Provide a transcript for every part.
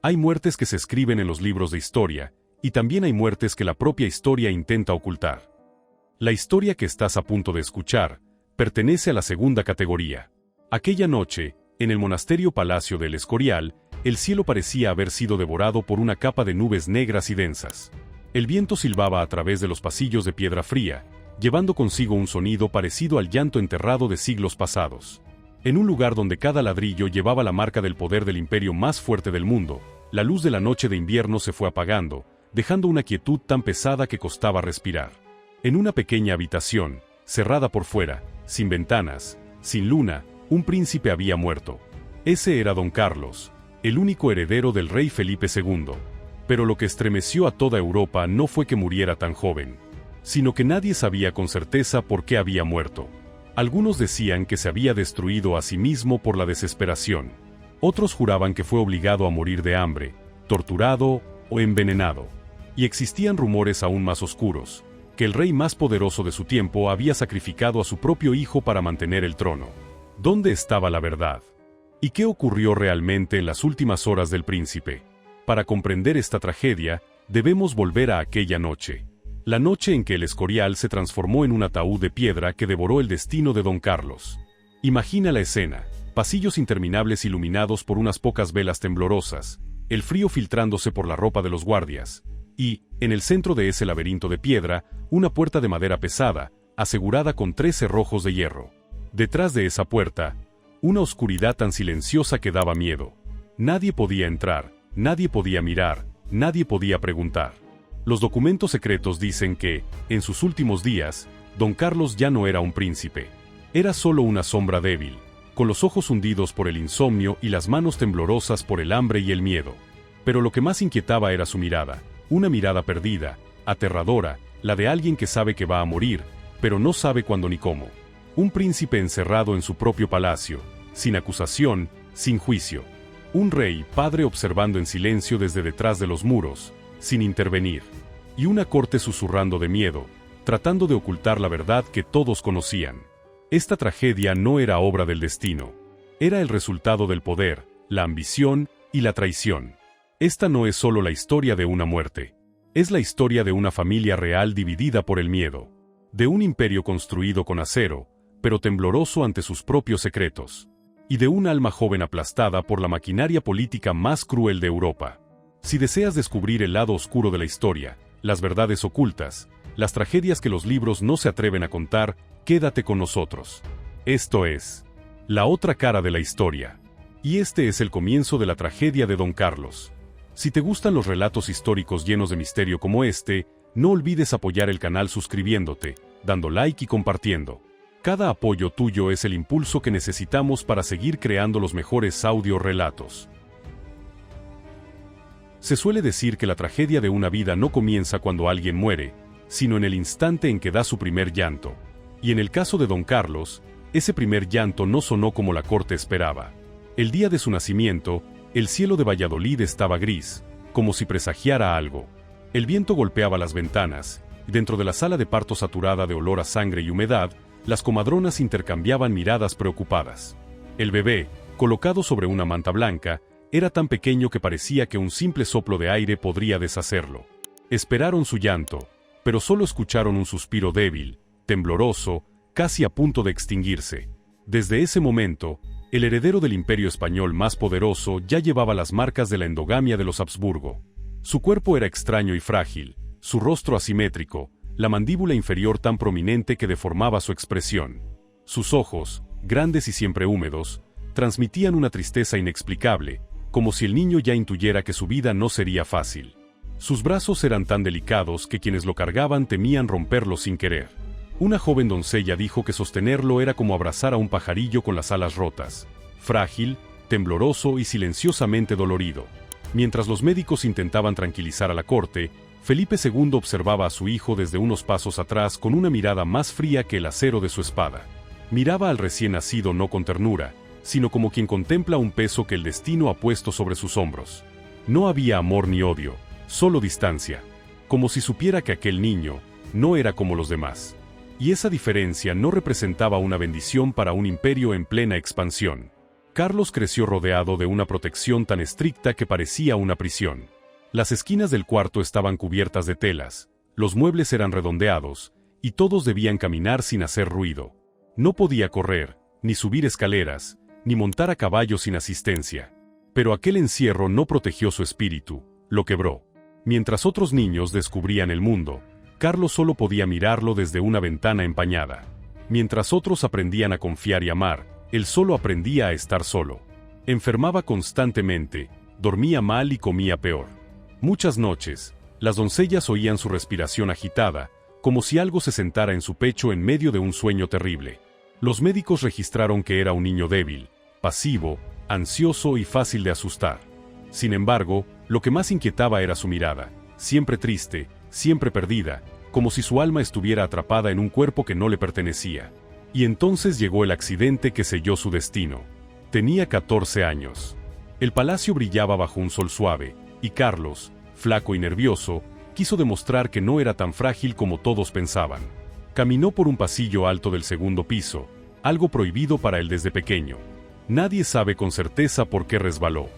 Hay muertes que se escriben en los libros de historia, y también hay muertes que la propia historia intenta ocultar. La historia que estás a punto de escuchar pertenece a la segunda categoría. Aquella noche, en el monasterio Palacio del Escorial, el cielo parecía haber sido devorado por una capa de nubes negras y densas. El viento silbaba a través de los pasillos de piedra fría, llevando consigo un sonido parecido al llanto enterrado de siglos pasados. En un lugar donde cada ladrillo llevaba la marca del poder del imperio más fuerte del mundo, la luz de la noche de invierno se fue apagando, dejando una quietud tan pesada que costaba respirar. En una pequeña habitación, cerrada por fuera, sin ventanas, sin luna, un príncipe había muerto. Ese era Don Carlos, el único heredero del rey Felipe II. Pero lo que estremeció a toda Europa no fue que muriera tan joven, sino que nadie sabía con certeza por qué había muerto. Algunos decían que se había destruido a sí mismo por la desesperación. Otros juraban que fue obligado a morir de hambre, torturado o envenenado. Y existían rumores aún más oscuros, que el rey más poderoso de su tiempo había sacrificado a su propio hijo para mantener el trono. ¿Dónde estaba la verdad? ¿Y qué ocurrió realmente en las últimas horas del príncipe? Para comprender esta tragedia, debemos volver a aquella noche. La noche en que el Escorial se transformó en un ataúd de piedra que devoró el destino de Don Carlos. Imagina la escena: pasillos interminables iluminados por unas pocas velas temblorosas, el frío filtrándose por la ropa de los guardias, y, en el centro de ese laberinto de piedra, una puerta de madera pesada, asegurada con 3 cerrojos de hierro. Detrás de esa puerta, una oscuridad tan silenciosa que daba miedo. Nadie podía entrar, nadie podía mirar, nadie podía preguntar. Los documentos secretos dicen que, en sus últimos días, Don Carlos ya no era un príncipe. Era solo una sombra débil, con los ojos hundidos por el insomnio y las manos temblorosas por el hambre y el miedo. Pero lo que más inquietaba era su mirada. Una mirada perdida, aterradora, la de alguien que sabe que va a morir, pero no sabe cuándo ni cómo. Un príncipe encerrado en su propio palacio, sin acusación, sin juicio. Un rey, padre observando en silencio desde detrás de los muros, sin intervenir. Y una corte susurrando de miedo, tratando de ocultar la verdad que todos conocían. Esta tragedia no era obra del destino. Era el resultado del poder, la ambición y la traición. Esta no es solo la historia de una muerte. Es la historia de una familia real dividida por el miedo. De un imperio construido con acero, pero tembloroso ante sus propios secretos. Y de un alma joven aplastada por la maquinaria política más cruel de Europa. Si deseas descubrir el lado oscuro de la historia, las verdades ocultas, las tragedias que los libros no se atreven a contar, quédate con nosotros. Esto es La otra cara de la historia. Y este es el comienzo de la tragedia de Don Carlos. Si te gustan los relatos históricos llenos de misterio como este, no olvides apoyar el canal suscribiéndote, dando like y compartiendo. Cada apoyo tuyo es el impulso que necesitamos para seguir creando los mejores audiorelatos. Se suele decir que la tragedia de una vida no comienza cuando alguien muere, sino en el instante en que da su primer llanto. Y en el caso de Don Carlos, ese primer llanto no sonó como la corte esperaba. El día de su nacimiento, el cielo de Valladolid estaba gris, como si presagiara algo. El viento golpeaba las ventanas, y dentro de la sala de parto saturada de olor a sangre y humedad, las comadronas intercambiaban miradas preocupadas. El bebé, colocado sobre una manta blanca, era tan pequeño que parecía que un simple soplo de aire podría deshacerlo. Esperaron su llanto, pero solo escucharon un suspiro débil, tembloroso, casi a punto de extinguirse. Desde ese momento, el heredero del imperio español más poderoso ya llevaba las marcas de la endogamia de los Habsburgo. Su cuerpo era extraño y frágil, su rostro asimétrico, la mandíbula inferior tan prominente que deformaba su expresión. Sus ojos, grandes y siempre húmedos, transmitían una tristeza inexplicable, como si el niño ya intuyera que su vida no sería fácil. Sus brazos eran tan delicados que quienes lo cargaban temían romperlos sin querer. Una joven doncella dijo que sostenerlo era como abrazar a un pajarillo con las alas rotas, frágil, tembloroso y silenciosamente dolorido. Mientras los médicos intentaban tranquilizar a la corte, Felipe II observaba a su hijo desde unos pasos atrás con una mirada más fría que el acero de su espada. Miraba al recién nacido no con ternura, sino como quien contempla un peso que el destino ha puesto sobre sus hombros. No había amor ni odio, solo distancia, como si supiera que aquel niño no era como los demás. Y esa diferencia no representaba una bendición para un imperio en plena expansión. Carlos creció rodeado de una protección tan estricta que parecía una prisión. Las esquinas del cuarto estaban cubiertas de telas, los muebles eran redondeados, y todos debían caminar sin hacer ruido. No podía correr, ni subir escaleras, ni montar a caballo sin asistencia. Pero aquel encierro no protegió su espíritu, lo quebró. Mientras otros niños descubrían el mundo, Carlos solo podía mirarlo desde una ventana empañada. Mientras otros aprendían a confiar y amar, él solo aprendía a estar solo. Enfermaba constantemente, dormía mal y comía peor. Muchas noches, las doncellas oían su respiración agitada, como si algo se sentara en su pecho en medio de un sueño terrible. Los médicos registraron que era un niño débil, pasivo, ansioso y fácil de asustar. Sin embargo, lo que más inquietaba era su mirada, siempre triste, siempre perdida, como si su alma estuviera atrapada en un cuerpo que no le pertenecía. Y entonces llegó el accidente que selló su destino. Tenía 14 años. El palacio brillaba bajo un sol suave, y Carlos, flaco y nervioso, quiso demostrar que no era tan frágil como todos pensaban. Caminó por un pasillo alto del segundo piso, algo prohibido para él desde pequeño. Nadie sabe con certeza por qué resbaló.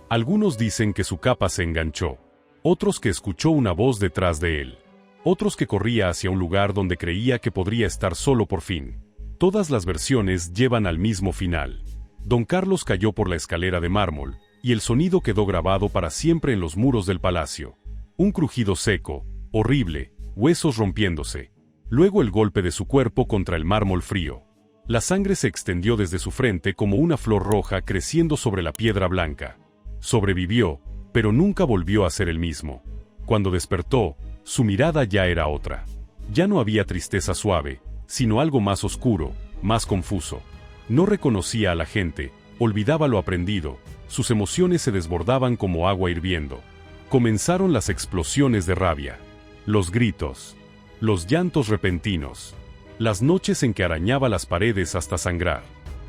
Algunos dicen que su capa se enganchó, otros que escuchó una voz detrás de él, otros que corría hacia un lugar donde creía que podría estar solo por fin. Todas las versiones llevan al mismo final. Don Carlos cayó por la escalera de mármol, y el sonido quedó grabado para siempre en los muros del palacio. Un crujido seco, horrible, huesos rompiéndose. Luego el golpe de su cuerpo contra el mármol frío. La sangre se extendió desde su frente como una flor roja creciendo sobre la piedra blanca. Sobrevivió, pero nunca volvió a ser el mismo. Cuando despertó, su mirada ya era otra. Ya no había tristeza suave, sino algo más oscuro, más confuso. No reconocía a la gente, olvidaba lo aprendido, sus emociones se desbordaban como agua hirviendo. Comenzaron las explosiones de rabia, los gritos, los llantos repentinos, las noches en que arañaba las paredes hasta sangrar,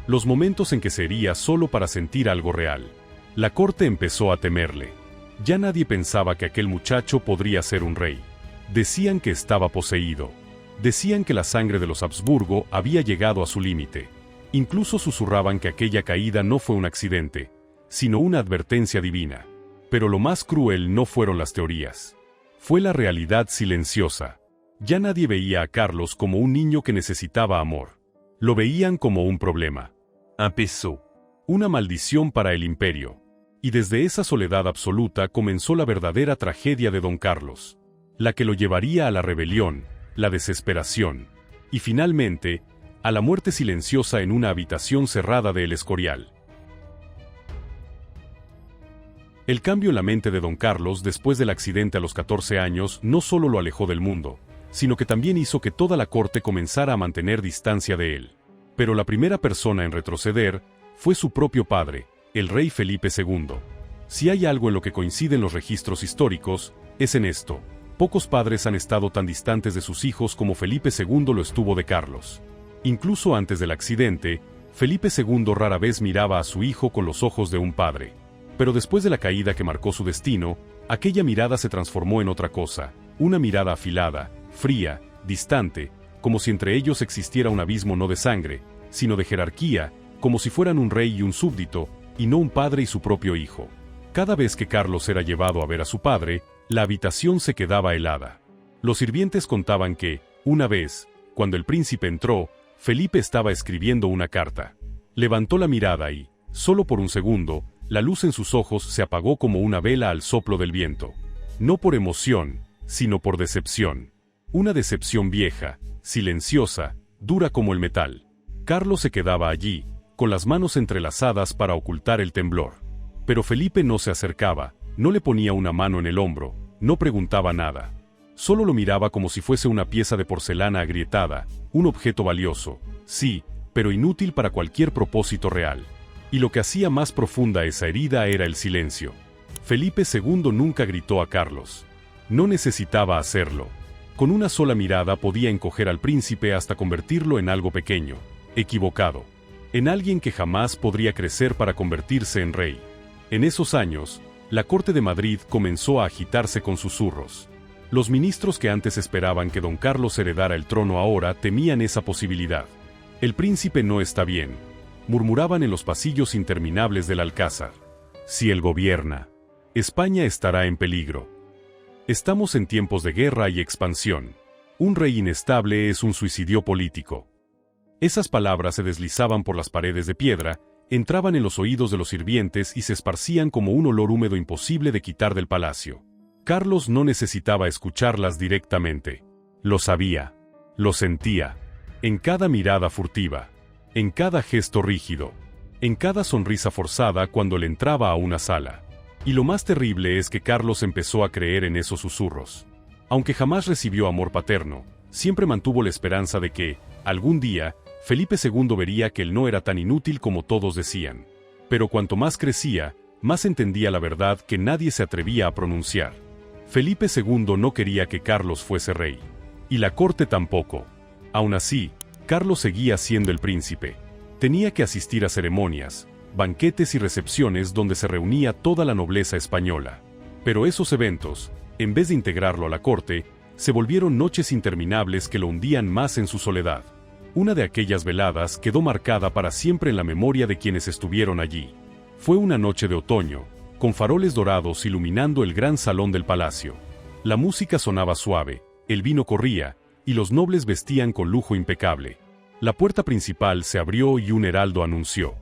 los momentos en que se hería solo para sentir algo real. La corte empezó a temerle. Ya nadie pensaba que aquel muchacho podría ser un rey. Decían que estaba poseído. Decían que la sangre de los Habsburgo había llegado a su límite. Incluso susurraban que aquella caída no fue un accidente, sino una advertencia divina. Pero lo más cruel no fueron las teorías. Fue la realidad silenciosa. Ya nadie veía a Carlos como un niño que necesitaba amor. Lo veían como un problema. Empezó. Una maldición para el imperio. Y desde esa soledad absoluta comenzó la verdadera tragedia de Don Carlos. La que lo llevaría a la rebelión, la desesperación, y finalmente, a la muerte silenciosa en una habitación cerrada de El Escorial. El cambio en la mente de Don Carlos después del accidente a los 14 años no solo lo alejó del mundo, sino que también hizo que toda la corte comenzara a mantener distancia de él. Pero la primera persona en retroceder fue su propio padre, el rey Felipe II. Si hay algo en lo que coinciden los registros históricos, es en esto. Pocos padres han estado tan distantes de sus hijos como Felipe II lo estuvo de Carlos. Incluso antes del accidente, Felipe II rara vez miraba a su hijo con los ojos de un padre. Pero después de la caída que marcó su destino, aquella mirada se transformó en otra cosa, una mirada afilada, fría, distante, como si entre ellos existiera un abismo no de sangre, sino de jerarquía, como si fueran un rey y un súbdito, y no un padre y su propio hijo. Cada vez que Carlos era llevado a ver a su padre, la habitación se quedaba helada. Los sirvientes contaban que, una vez, cuando el príncipe entró, Felipe estaba escribiendo una carta. Levantó la mirada y, solo por un segundo, la luz en sus ojos se apagó como una vela al soplo del viento. No por emoción, sino por decepción. Una decepción vieja, silenciosa, dura como el metal. Carlos se quedaba allí, con las manos entrelazadas para ocultar el temblor. Pero Felipe no se acercaba, no le ponía una mano en el hombro, no preguntaba nada. Solo lo miraba como si fuese una pieza de porcelana agrietada, un objeto valioso, sí, pero inútil para cualquier propósito real. Y lo que hacía más profunda esa herida era el silencio. Felipe II nunca gritó a Carlos. No necesitaba hacerlo. Con una sola mirada podía encoger al príncipe hasta convertirlo en algo pequeño, equivocado, en alguien que jamás podría crecer para convertirse en rey. En esos años, la corte de Madrid comenzó a agitarse con susurros. Los ministros que antes esperaban que Don Carlos heredara el trono ahora temían esa posibilidad. El príncipe no está bien. murmuraban en los pasillos interminables del Alcázar. Si él gobierna, España estará en peligro. Estamos en tiempos de guerra y expansión. Un rey inestable es un suicidio político. Esas palabras se deslizaban por las paredes de piedra, entraban en los oídos de los sirvientes y se esparcían como un olor húmedo imposible de quitar del palacio. Carlos no necesitaba escucharlas directamente. Lo sabía, lo sentía, en cada mirada furtiva, en cada gesto rígido, en cada sonrisa forzada cuando le entraba a una sala. Y lo más terrible es que Carlos empezó a creer en esos susurros. Aunque jamás recibió amor paterno, siempre mantuvo la esperanza de que, algún día, Felipe II vería que él no era tan inútil como todos decían. Pero cuanto más crecía, más entendía la verdad que nadie se atrevía a pronunciar. Felipe II no quería que Carlos fuese rey. Y la corte tampoco. Aún así, Carlos seguía siendo el príncipe. Tenía que asistir a ceremonias, banquetes y recepciones donde se reunía toda la nobleza española. Pero esos eventos, en vez de integrarlo a la corte, se volvieron noches interminables que lo hundían más en su soledad. Una de aquellas veladas quedó marcada para siempre en la memoria de quienes estuvieron allí. Fue una noche de otoño, con faroles dorados iluminando el gran salón del palacio. La música sonaba suave, el vino corría, y los nobles vestían con lujo impecable. La puerta principal se abrió y un heraldo anunció: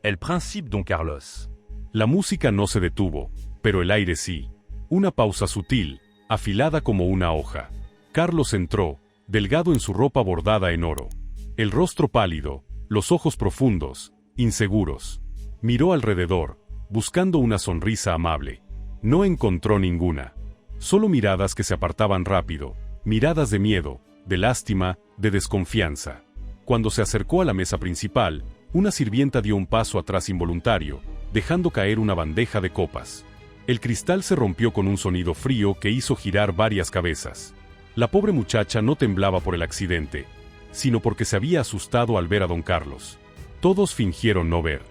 El príncipe Don Carlos. La música no se detuvo, pero el aire sí. Una pausa sutil, afilada como una hoja. Carlos entró, delgado en su ropa bordada en oro. El rostro pálido, los ojos profundos, inseguros. Miró alrededor, buscando una sonrisa amable. No encontró ninguna. Solo miradas que se apartaban rápido, miradas de miedo, de lástima, de desconfianza. Cuando se acercó a la mesa principal, una sirvienta dio un paso atrás involuntario, dejando caer una bandeja de copas. El cristal se rompió con un sonido frío que hizo girar varias cabezas. La pobre muchacha no temblaba por el accidente, sino porque se había asustado al ver a don Carlos. Todos fingieron no ver.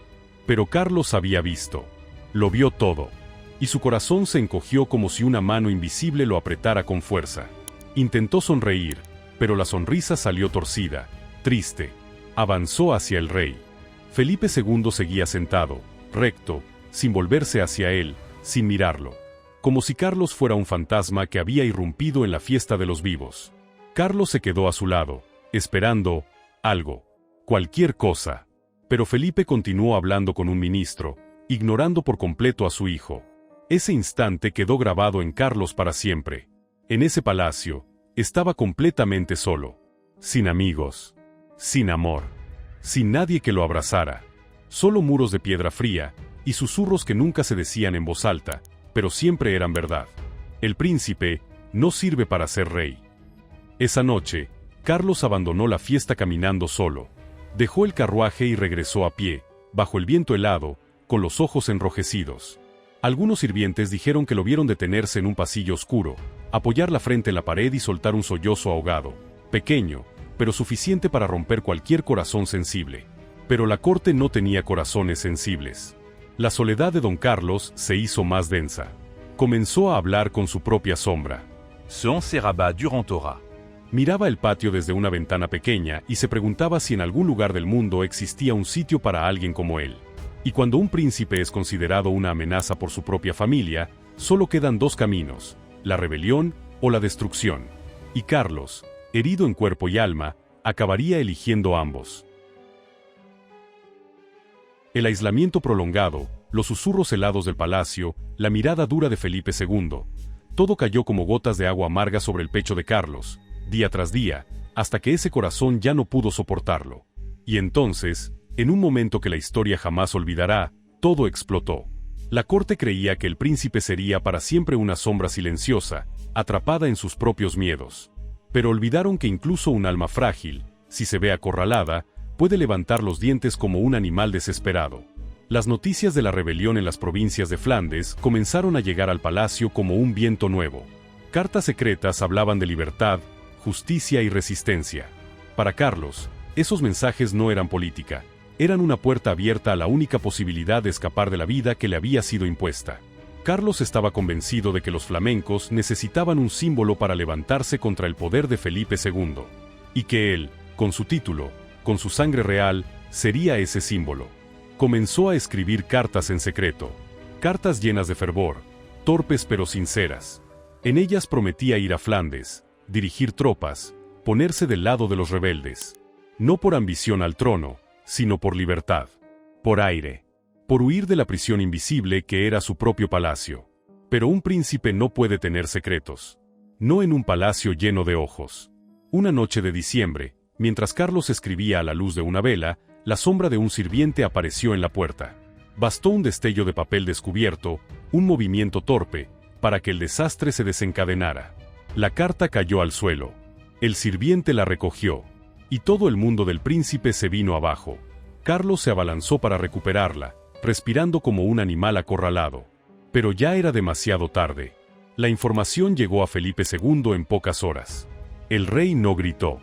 Pero Carlos había visto. Lo vio todo. Y su corazón se encogió como si una mano invisible lo apretara con fuerza. Intentó sonreír, pero la sonrisa salió torcida, triste. Avanzó hacia el rey. Felipe II seguía sentado, recto, sin volverse hacia él, sin mirarlo. Como si Carlos fuera un fantasma que había irrumpido en la fiesta de los vivos. Carlos se quedó a su lado, esperando algo, cualquier cosa. Pero Felipe continuó hablando con un ministro, ignorando por completo a su hijo. Ese instante quedó grabado en Carlos para siempre. En ese palacio, estaba completamente solo, sin amigos, sin amor, sin nadie que lo abrazara. Solo muros de piedra fría, y susurros que nunca se decían en voz alta, pero siempre eran verdad. El príncipe no sirve para ser rey. Esa noche, Carlos abandonó la fiesta caminando solo. Dejó el carruaje y regresó a pie, bajo el viento helado, con los ojos enrojecidos. Algunos sirvientes dijeron que lo vieron detenerse en un pasillo oscuro, apoyar la frente en la pared y soltar un sollozo ahogado, pequeño, pero suficiente para romper cualquier corazón sensible. Pero la corte no tenía corazones sensibles. La soledad de don Carlos se hizo más densa. Comenzó a hablar con su propia sombra. Son se rabat durant aura. Miraba el patio desde una ventana pequeña y se preguntaba si en algún lugar del mundo existía un sitio para alguien como él. Y cuando un príncipe es considerado una amenaza por su propia familia, solo quedan dos caminos: la rebelión o la destrucción. Y Carlos, herido en cuerpo y alma, acabaría eligiendo ambos. El aislamiento prolongado, los susurros helados del palacio, la mirada dura de Felipe II, todo cayó como gotas de agua amarga sobre el pecho de Carlos, día tras día, hasta que ese corazón ya no pudo soportarlo. Y entonces, en un momento que la historia jamás olvidará, todo explotó. La corte creía que el príncipe sería para siempre una sombra silenciosa, atrapada en sus propios miedos. Pero olvidaron que incluso un alma frágil, si se ve acorralada, puede levantar los dientes como un animal desesperado. Las noticias de la rebelión en las provincias de Flandes comenzaron a llegar al palacio como un viento nuevo. Cartas secretas hablaban de libertad, justicia y resistencia. Para Carlos, esos mensajes no eran política, eran una puerta abierta a la única posibilidad de escapar de la vida que le había sido impuesta. Carlos estaba convencido de que los flamencos necesitaban un símbolo para levantarse contra el poder de Felipe II, y que él, con su título, con su sangre real, sería ese símbolo. Comenzó a escribir cartas en secreto, cartas llenas de fervor, torpes pero sinceras. En ellas prometía ir a Flandes, dirigir tropas, ponerse del lado de los rebeldes. No por ambición al trono, sino por libertad. Por aire. Por huir de la prisión invisible que era su propio palacio. Pero un príncipe no puede tener secretos. No en un palacio lleno de ojos. Una noche de diciembre, mientras Carlos escribía a la luz de una vela, la sombra de un sirviente apareció en la puerta. Bastó un destello de papel descubierto, un movimiento torpe, para que el desastre se desencadenara. La carta cayó al suelo. El sirviente la recogió. Y todo el mundo del príncipe se vino abajo. Carlos se abalanzó para recuperarla, respirando como un animal acorralado. Pero ya era demasiado tarde. La información llegó a Felipe II en pocas horas. El rey no gritó.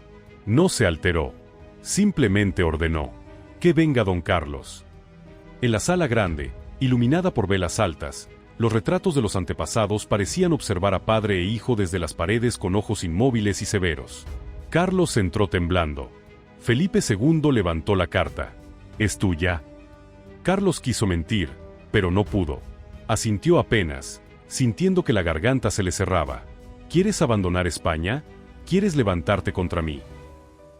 No se alteró. Simplemente ordenó: que venga don Carlos. En la sala grande, iluminada por velas altas, los retratos de los antepasados parecían observar a padre e hijo desde las paredes con ojos inmóviles y severos. Carlos entró temblando. Felipe II levantó la carta. ¿Es tuya? Carlos quiso mentir, pero no pudo. Asintió apenas, sintiendo que la garganta se le cerraba. ¿Quieres abandonar España? ¿Quieres levantarte contra mí?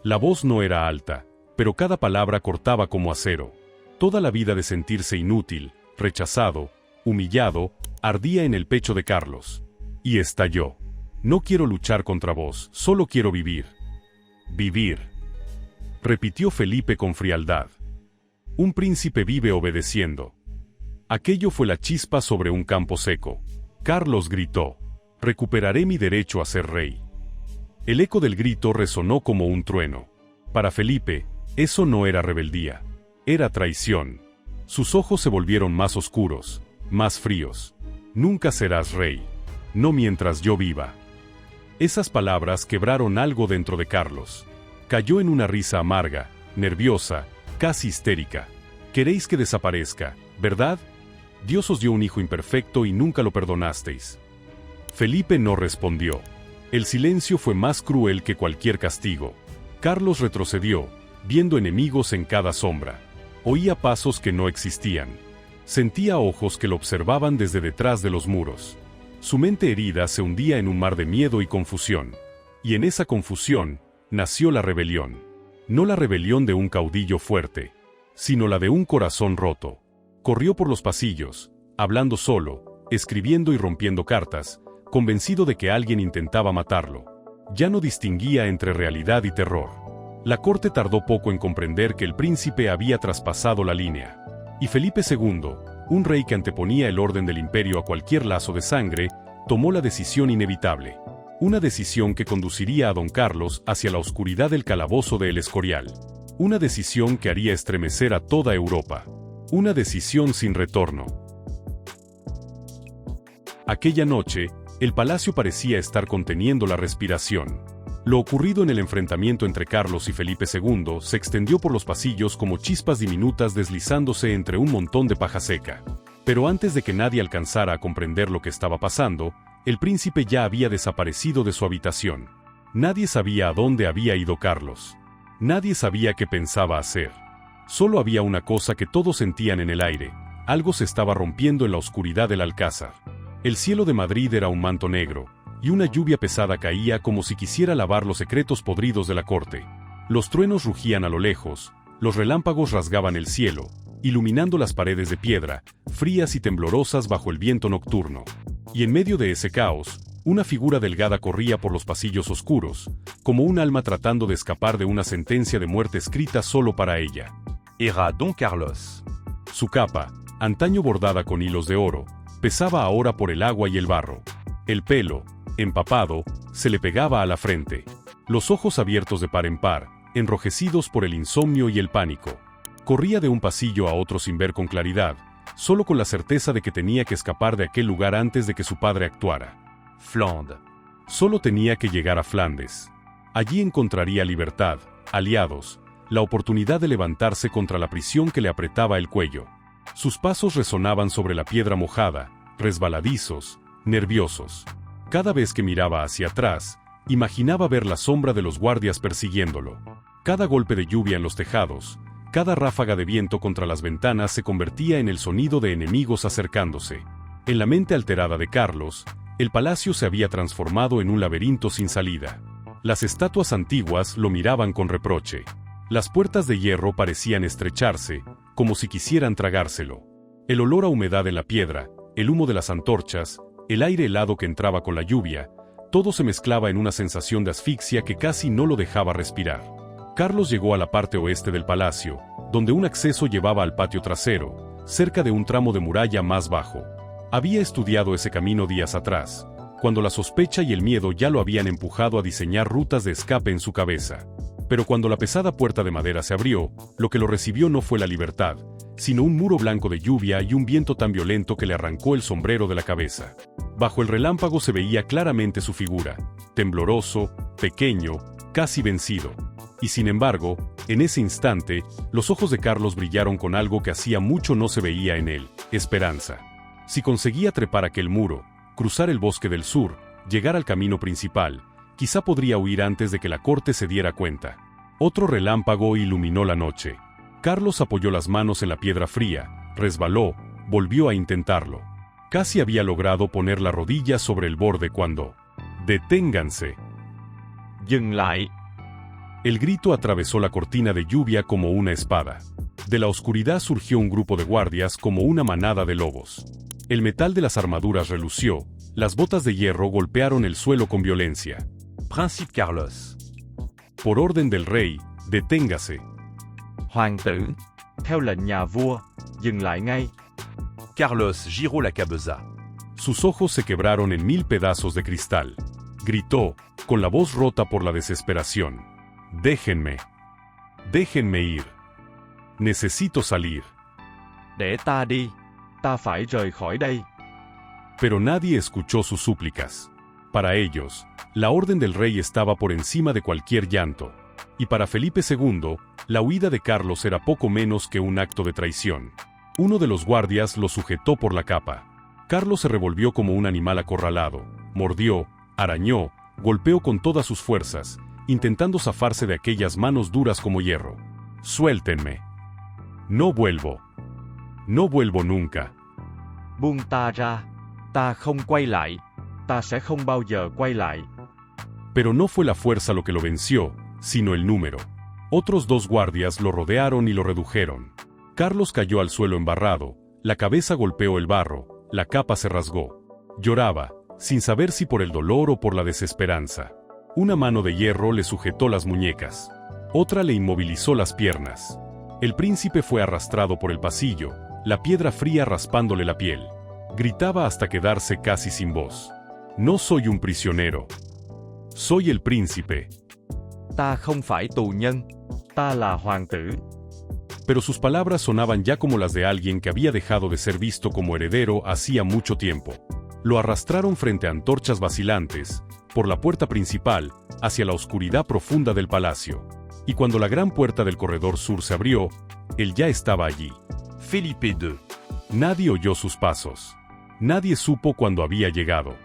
La voz no era alta, pero cada palabra cortaba como acero. Toda la vida de sentirse inútil, rechazado, humillado, ardía en el pecho de Carlos. Y estalló. No quiero luchar contra vos, solo quiero vivir. Vivir. Repitió Felipe con frialdad. Un príncipe vive obedeciendo. Aquello fue la chispa sobre un campo seco. Carlos gritó: recuperaré mi derecho a ser rey. El eco del grito resonó como un trueno. Para Felipe, eso no era rebeldía, era traición. Sus ojos se volvieron más oscuros, más fríos. Nunca serás rey. No mientras yo viva. Esas palabras quebraron algo dentro de Carlos. Cayó en una risa amarga, nerviosa, casi histérica. Queréis que desaparezca, ¿verdad? Dios os dio un hijo imperfecto y nunca lo perdonasteis. Felipe no respondió. El silencio fue más cruel que cualquier castigo. Carlos retrocedió, viendo enemigos en cada sombra. Oía pasos que no existían. Sentía ojos que lo observaban desde detrás de los muros. Su mente herida se hundía en un mar de miedo y confusión. Y en esa confusión, nació la rebelión. No la rebelión de un caudillo fuerte, sino la de un corazón roto. Corrió por los pasillos, hablando solo, escribiendo y rompiendo cartas, convencido de que alguien intentaba matarlo. Ya no distinguía entre realidad y terror. La corte tardó poco en comprender que el príncipe había traspasado la línea. Y Felipe II, un rey que anteponía el orden del imperio a cualquier lazo de sangre, tomó la decisión inevitable. Una decisión que conduciría a don Carlos hacia la oscuridad del calabozo de El Escorial. Una decisión que haría estremecer a toda Europa. Una decisión sin retorno. Aquella noche, el palacio parecía estar conteniendo la respiración. Lo ocurrido en el enfrentamiento entre Carlos y Felipe II se extendió por los pasillos como chispas diminutas deslizándose entre un montón de paja seca. Pero antes de que nadie alcanzara a comprender lo que estaba pasando, el príncipe ya había desaparecido de su habitación. Nadie sabía a dónde había ido Carlos. Nadie sabía qué pensaba hacer. Solo había una cosa que todos sentían en el aire: algo se estaba rompiendo en la oscuridad del Alcázar. El cielo de Madrid era un manto negro, y una lluvia pesada caía como si quisiera lavar los secretos podridos de la corte. Los truenos rugían a lo lejos, los relámpagos rasgaban el cielo, iluminando las paredes de piedra, frías y temblorosas bajo el viento nocturno. Y en medio de ese caos, una figura delgada corría por los pasillos oscuros, como un alma tratando de escapar de una sentencia de muerte escrita solo para ella. Era don Carlos. Su capa, antaño bordada con hilos de oro, pesaba ahora por el agua y el barro. El pelo, empapado, se le pegaba a la frente. Los ojos abiertos de par en par, enrojecidos por el insomnio y el pánico. Corría de un pasillo a otro sin ver con claridad, solo con la certeza de que tenía que escapar de aquel lugar antes de que su padre actuara. Flandes. Solo tenía que llegar a Flandes. Allí encontraría libertad, aliados, la oportunidad de levantarse contra la prisión que le apretaba el cuello. Sus pasos resonaban sobre la piedra mojada, resbaladizos, nerviosos. Cada vez que miraba hacia atrás, imaginaba ver la sombra de los guardias persiguiéndolo. Cada golpe de lluvia en los tejados, Cada ráfaga de viento contra las ventanas se convertía en el sonido de enemigos acercándose. En la mente alterada de Carlos, el palacio se había transformado en un laberinto sin salida. Las estatuas antiguas lo miraban con reproche. Las puertas de hierro parecían estrecharse, como si quisieran tragárselo. El olor a humedad en la piedra, el humo de las antorchas, el aire helado que entraba con la lluvia, todo se mezclaba en una sensación de asfixia que casi no lo dejaba respirar. Carlos llegó a la parte oeste del palacio, donde un acceso llevaba al patio trasero, cerca de un tramo de muralla más bajo. Había estudiado ese camino días atrás, cuando la sospecha y el miedo ya lo habían empujado a diseñar rutas de escape en su cabeza. Pero cuando la pesada puerta de madera se abrió, lo que lo recibió no fue la libertad, sino un muro blanco de lluvia y un viento tan violento que le arrancó el sombrero de la cabeza. Bajo el relámpago se veía claramente su figura, tembloroso, pequeño, casi vencido. Y sin embargo, en ese instante, los ojos de Carlos brillaron con algo que hacía mucho no se veía en él: esperanza. Si conseguía trepar aquel muro, cruzar el bosque del sur, llegar al camino principal, quizá podría huir antes de que la corte se diera cuenta. Otro relámpago iluminó la noche. Carlos apoyó las manos en la piedra fría, resbaló, volvió a intentarlo. Casi había logrado poner la rodilla sobre el borde cuando... ¡Deténganse! Dừng lại. El grito atravesó la cortina de lluvia como una espada. De la oscuridad surgió un grupo de guardias como una manada de lobos. El metal de las armaduras relució, las botas de hierro golpearon el suelo con violencia. Príncipe Carlos. Por orden del rey, deténgase. Hoàng tử, theo lệnh nhà vua, dừng lại ngay. Carlos giró la cabeza. Sus ojos se quebraron en 1000 pedazos de cristal. Gritó, con la voz rota por la desesperación: «Déjenme. Déjenme ir. Necesito salir». Để ta đi, ta phải rời khỏi đây. Pero nadie escuchó sus súplicas. Para ellos, la orden del rey estaba por encima de cualquier llanto. Y para Felipe II, la huida de Carlos era poco menos que un acto de traición. Uno de los guardias lo sujetó por la capa. Carlos se revolvió como un animal acorralado, mordió, arañó, golpeó con todas sus fuerzas, intentando zafarse de aquellas manos duras como hierro. «Suéltenme. No vuelvo. No vuelvo nunca». Buông ta ra, ta không quay lại, ta sẽ không bao giờ quay lại. Pero no fue la fuerza lo que lo venció, sino el número. Otros 2 guardias lo rodearon y lo redujeron. Carlos cayó al suelo embarrado, la cabeza golpeó el barro, la capa se rasgó. Lloraba, sin saber si por el dolor o por la desesperanza. Una mano de hierro le sujetó las muñecas. Otra le inmovilizó las piernas. El príncipe fue arrastrado por el pasillo, la piedra fría raspándole la piel. Gritaba hasta quedarse casi sin voz. «No soy un prisionero. Soy el príncipe». Ta không phải tù nhân, ta là hoàng tử. Pero sus palabras sonaban ya como las de alguien que había dejado de ser visto como heredero hacía mucho tiempo. Lo arrastraron frente a antorchas vacilantes, por la puerta principal, hacia la oscuridad profunda del palacio. Y cuando la gran puerta del corredor sur se abrió, él ya estaba allí. Felipe II. Nadie oyó sus pasos. Nadie supo cuándo había llegado.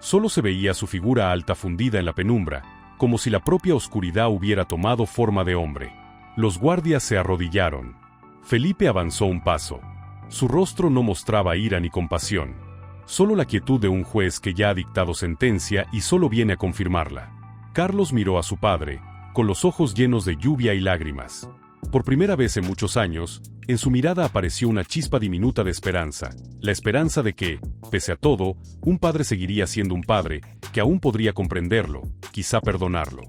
Solo se veía su figura alta fundida en la penumbra, como si la propia oscuridad hubiera tomado forma de hombre. Los guardias se arrodillaron. Felipe avanzó un paso. Su rostro no mostraba ira ni compasión. Solo la quietud de un juez que ya ha dictado sentencia y solo viene a confirmarla. Carlos miró a su padre, con los ojos llenos de lluvia y lágrimas. Por primera vez en muchos años, en su mirada apareció una chispa diminuta de esperanza, la esperanza de que, pese a todo, un padre seguiría siendo un padre, que aún podría comprenderlo, quizá perdonarlo.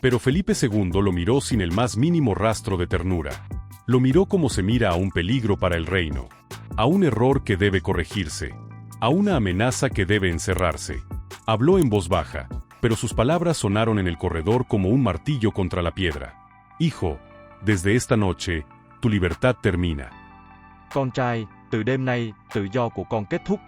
Pero Felipe II lo miró sin el más mínimo rastro de ternura. Lo miró como se mira a un peligro para el reino, a un error que debe corregirse, a una amenaza que debe encerrarse. Habló en voz baja, pero sus palabras sonaron en el corredor como un martillo contra la piedra. «Hijo, desde esta noche, tu libertad termina». Con trai, từ đêm nay, tự do của con kết thúc.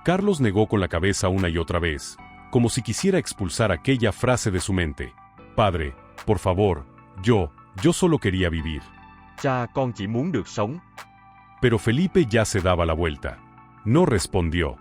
Carlos negó con la cabeza una y otra vez, como si quisiera expulsar aquella frase de su mente. «Padre, por favor, yo solo quería vivir». Cha, con chỉ muốn được sống. Pero Felipe ya se daba la vuelta. No respondió.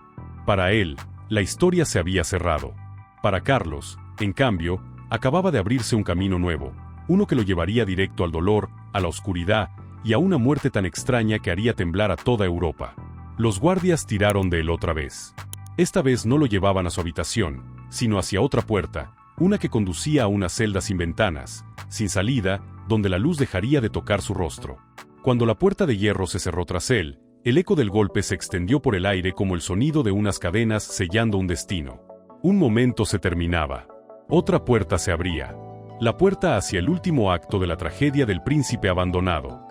Para él, la historia se había cerrado. Para Carlos, en cambio, acababa de abrirse un camino nuevo, uno que lo llevaría directo al dolor, a la oscuridad y a una muerte tan extraña que haría temblar a toda Europa. Los guardias tiraron de él otra vez. Esta vez no lo llevaban a su habitación, sino hacia otra puerta, una que conducía a una celda sin ventanas, sin salida, donde la luz dejaría de tocar su rostro. Cuando la puerta de hierro se cerró tras él, el eco del golpe se extendió por el aire como el sonido de unas cadenas sellando un destino. Un momento se terminaba. Otra puerta se abría. La puerta hacia el último acto de la tragedia del príncipe abandonado.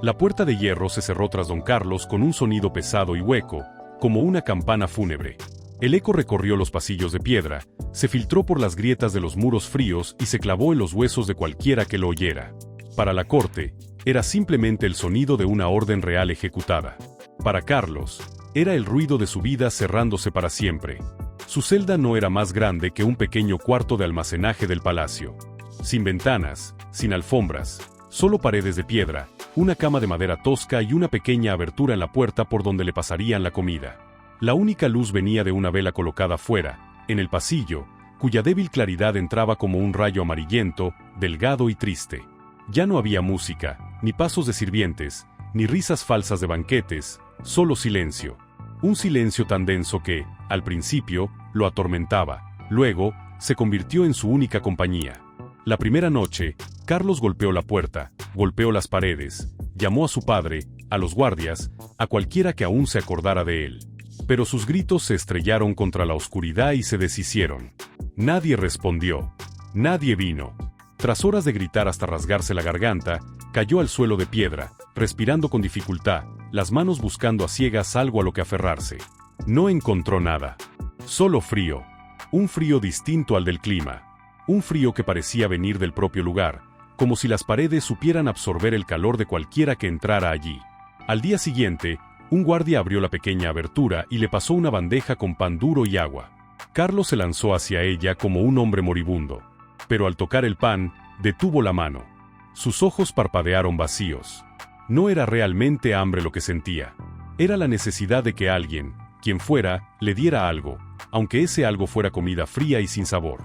La puerta de hierro se cerró tras don Carlos con un sonido pesado y hueco, como una campana fúnebre. El eco recorrió los pasillos de piedra, se filtró por las grietas de los muros fríos y se clavó en los huesos de cualquiera que lo oyera. Para la corte, era simplemente el sonido de una orden real ejecutada. Para Carlos, era el ruido de su vida cerrándose para siempre. Su celda no era más grande que un pequeño cuarto de almacenaje del palacio. Sin ventanas, sin alfombras, solo paredes de piedra, una cama de madera tosca y una pequeña abertura en la puerta por donde le pasarían la comida. La única luz venía de una vela colocada fuera, en el pasillo, cuya débil claridad entraba como un rayo amarillento, delgado y triste. Ya no había música, ni pasos de sirvientes, ni risas falsas de banquetes, solo silencio. Un silencio tan denso que, al principio, lo atormentaba, luego, se convirtió en su única compañía. La primera noche, Carlos golpeó la puerta, golpeó las paredes, llamó a su padre, a los guardias, a cualquiera que aún se acordara de él. Pero sus gritos se estrellaron contra la oscuridad y se deshicieron. Nadie respondió. Nadie vino. Tras horas de gritar hasta rasgarse la garganta, cayó al suelo de piedra, respirando con dificultad, las manos buscando a ciegas algo a lo que aferrarse. No encontró nada. Solo frío. Un frío distinto al del clima. Un frío que parecía venir del propio lugar, como si las paredes supieran absorber el calor de cualquiera que entrara allí. Al día siguiente, un guardia abrió la pequeña abertura y le pasó una bandeja con pan duro y agua. Carlos se lanzó hacia ella como un hombre moribundo. Pero al tocar el pan, detuvo la mano. Sus ojos parpadearon vacíos. No era realmente hambre lo que sentía. Era la necesidad de que alguien, quien fuera, le diera algo, aunque ese algo fuera comida fría y sin sabor.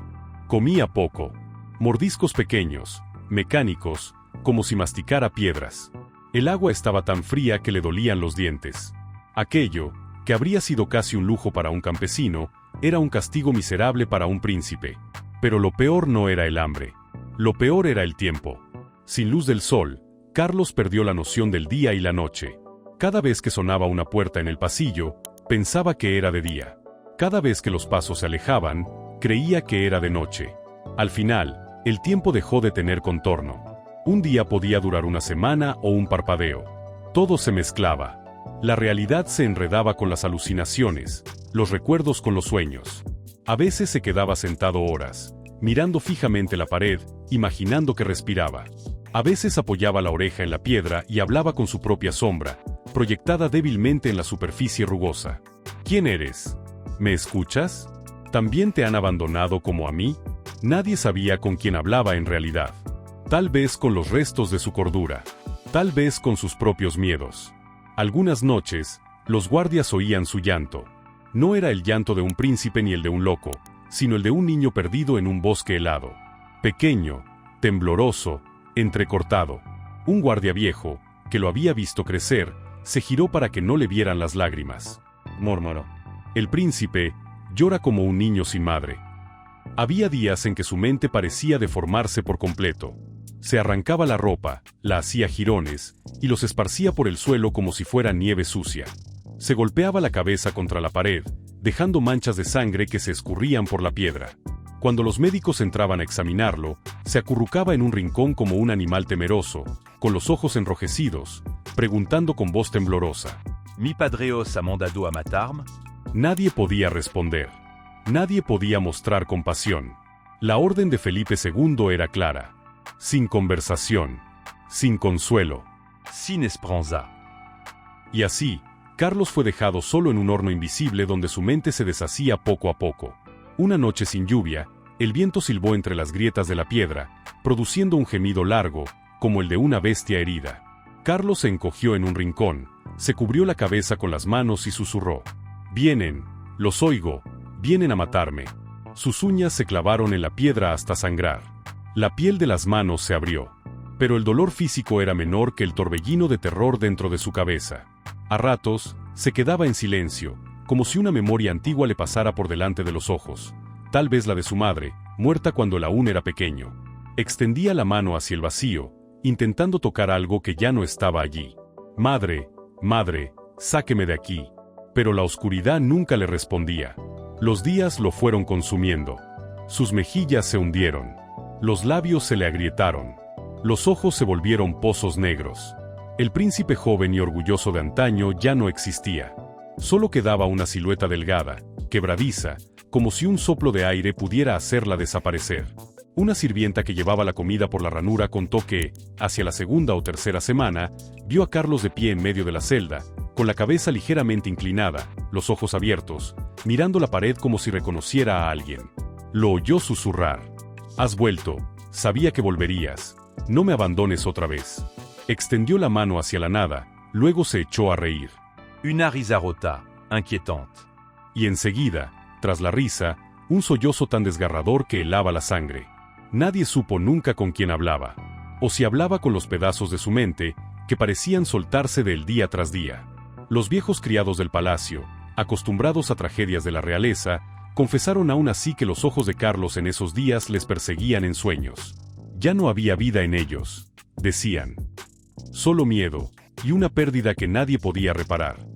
Comía poco. Mordiscos pequeños, mecánicos, como si masticara piedras. El agua estaba tan fría que le dolían los dientes. Aquello, que habría sido casi un lujo para un campesino, era un castigo miserable para un príncipe. Pero lo peor no era el hambre. Lo peor era el tiempo. Sin luz del sol, Carlos perdió la noción del día y la noche. Cada vez que sonaba una puerta en el pasillo, pensaba que era de día. Cada vez que los pasos se alejaban, creía que era de noche. Al final, el tiempo dejó de tener contorno. Un día podía durar una semana o un parpadeo. Todo se mezclaba. La realidad se enredaba con las alucinaciones, los recuerdos con los sueños. A veces se quedaba sentado horas, mirando fijamente la pared, imaginando que respiraba. A veces apoyaba la oreja en la piedra y hablaba con su propia sombra, proyectada débilmente en la superficie rugosa. ¿Quién eres? ¿Me escuchas? ¿También te han abandonado como a mí? Nadie sabía con quién hablaba en realidad. Tal vez con los restos de su cordura. Tal vez con sus propios miedos. Algunas noches, los guardias oían su llanto. No era el llanto de un príncipe ni el de un loco, sino el de un niño perdido en un bosque helado. Pequeño, tembloroso, entrecortado. Un guardia viejo, que lo había visto crecer, se giró para que no le vieran las lágrimas. Murmuró. El príncipe llora como un niño sin madre. Había días en que su mente parecía deformarse por completo. Se arrancaba la ropa, la hacía jirones, y los esparcía por el suelo como si fuera nieve sucia. Se golpeaba la cabeza contra la pared, dejando manchas de sangre que se escurrían por la piedra. Cuando los médicos entraban a examinarlo, se acurrucaba en un rincón como un animal temeroso, con los ojos enrojecidos, preguntando con voz temblorosa. Mi padreos ha mandado a matarme? Nadie podía responder. Nadie podía mostrar compasión. La orden de Felipe II era clara. Sin conversación. Sin consuelo. Sin esperanza. Y así, Carlos fue dejado solo en un horno invisible donde su mente se deshacía poco a poco. Una noche sin lluvia, el viento silbó entre las grietas de la piedra, produciendo un gemido largo, como el de una bestia herida. Carlos se encogió en un rincón, se cubrió la cabeza con las manos y susurró. «Vienen, los oigo, vienen a matarme». Sus uñas se clavaron en la piedra hasta sangrar. La piel de las manos se abrió. Pero el dolor físico era menor que el torbellino de terror dentro de su cabeza. A ratos, se quedaba en silencio, como si una memoria antigua le pasara por delante de los ojos, tal vez la de su madre, muerta cuando él aún era pequeño. Extendía la mano hacia el vacío, intentando tocar algo que ya no estaba allí. «Madre, madre, sáqueme de aquí». Pero la oscuridad nunca le respondía. Los días lo fueron consumiendo. Sus mejillas se hundieron. Los labios se le agrietaron. Los ojos se volvieron pozos negros. El príncipe joven y orgulloso de antaño ya no existía. Solo quedaba una silueta delgada, quebradiza, como si un soplo de aire pudiera hacerla desaparecer. Una sirvienta que llevaba la comida por la ranura contó que, hacia la segunda o tercera semana, vio a Carlos de pie en medio de la celda, con la cabeza ligeramente inclinada, los ojos abiertos, mirando la pared como si reconociera a alguien. Lo oyó susurrar. «Has vuelto, sabía que volverías. No me abandones otra vez». Extendió la mano hacia la nada, luego se echó a reír. Una risa rota, inquietante. Y enseguida, tras la risa, un sollozo tan desgarrador que helaba la sangre. Nadie supo nunca con quién hablaba, o si hablaba con los pedazos de su mente, que parecían soltarse de él día tras día. Los viejos criados del palacio, acostumbrados a tragedias de la realeza, confesaron aún así que los ojos de Carlos en esos días les perseguían en sueños. Ya no había vida en ellos, decían. Solo miedo, y una pérdida que nadie podía reparar.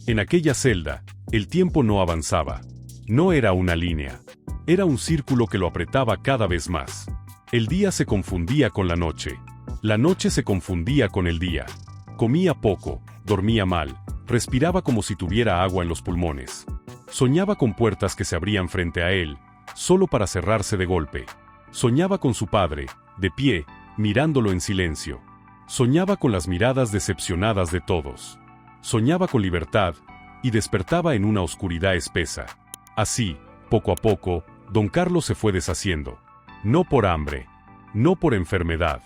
En aquella celda, el tiempo no avanzaba. No era una línea. Era un círculo que lo apretaba cada vez más. El día se confundía con la noche. La noche se confundía con el día. Comía poco, dormía mal, respiraba como si tuviera agua en los pulmones. Soñaba con puertas que se abrían frente a él, solo para cerrarse de golpe. Soñaba con su padre, de pie, mirándolo en silencio. Soñaba con las miradas decepcionadas de todos. Soñaba con libertad, y despertaba en una oscuridad espesa. Así, poco a poco, don Carlos se fue deshaciendo. No por hambre, no por enfermedad,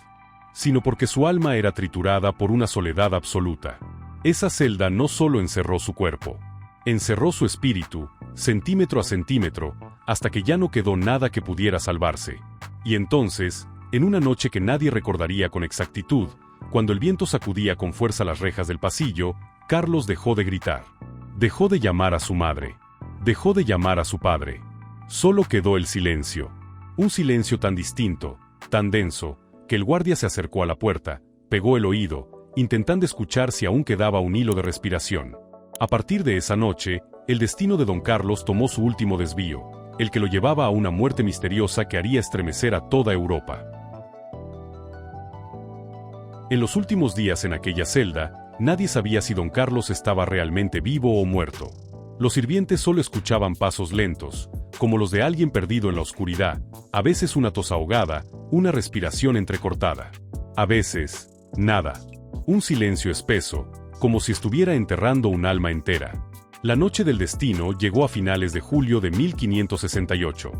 sino porque su alma era triturada por una soledad absoluta. Esa celda no solo encerró su cuerpo, encerró su espíritu, centímetro a centímetro, hasta que ya no quedó nada que pudiera salvarse. Y entonces, en una noche que nadie recordaría con exactitud, cuando el viento sacudía con fuerza las rejas del pasillo, Carlos dejó de gritar. Dejó de llamar a su madre. Dejó de llamar a su padre. Solo quedó el silencio. Un silencio tan distinto, tan denso, que el guardia se acercó a la puerta, pegó el oído, intentando escuchar si aún quedaba un hilo de respiración. A partir de esa noche, el destino de don Carlos tomó su último desvío, el que lo llevaba a una muerte misteriosa que haría estremecer a toda Europa. En los últimos días en aquella celda, nadie sabía si don Carlos estaba realmente vivo o muerto. Los sirvientes solo escuchaban pasos lentos, como los de alguien perdido en la oscuridad, a veces una tos ahogada, una respiración entrecortada. A veces, nada. Un silencio espeso, como si estuviera enterrando un alma entera. La noche del destino llegó a finales de julio de 1568.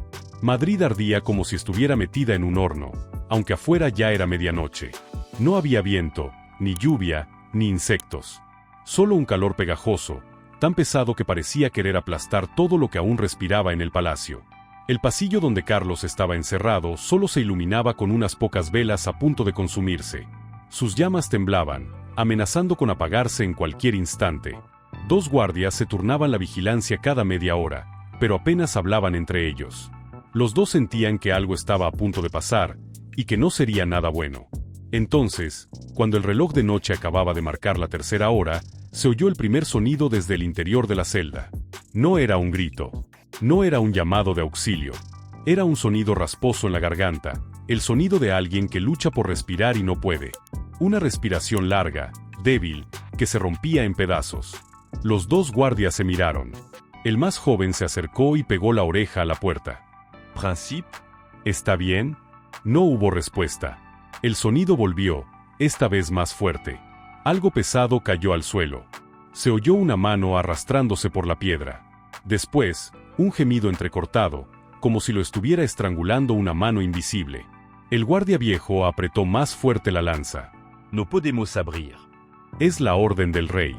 Madrid ardía como si estuviera metida en un horno, aunque afuera ya era medianoche. No había viento, ni lluvia, ni insectos. Solo un calor pegajoso, tan pesado que parecía querer aplastar todo lo que aún respiraba en el palacio. El pasillo donde Carlos estaba encerrado solo se iluminaba con unas pocas velas a punto de consumirse. Sus llamas temblaban, amenazando con apagarse en cualquier instante. 2 guardias se turnaban la vigilancia cada media hora, pero apenas hablaban entre ellos. Los 2 sentían que algo estaba a punto de pasar, y que no sería nada bueno. Entonces, cuando el reloj de noche acababa de marcar la tercera hora, se oyó el primer sonido desde el interior de la celda. No era un grito. No era un llamado de auxilio. Era un sonido rasposo en la garganta, el sonido de alguien que lucha por respirar y no puede. Una respiración larga, débil, que se rompía en pedazos. Los 2 guardias se miraron. El más joven se acercó y pegó la oreja a la puerta. Principe, ¿está bien? No hubo respuesta. El sonido volvió, esta vez más fuerte. Algo pesado cayó al suelo. Se oyó una mano arrastrándose por la piedra. Después, un gemido entrecortado, como si lo estuviera estrangulando una mano invisible. El guardia viejo apretó más fuerte la lanza. no podemos abrir. Es la orden del rey.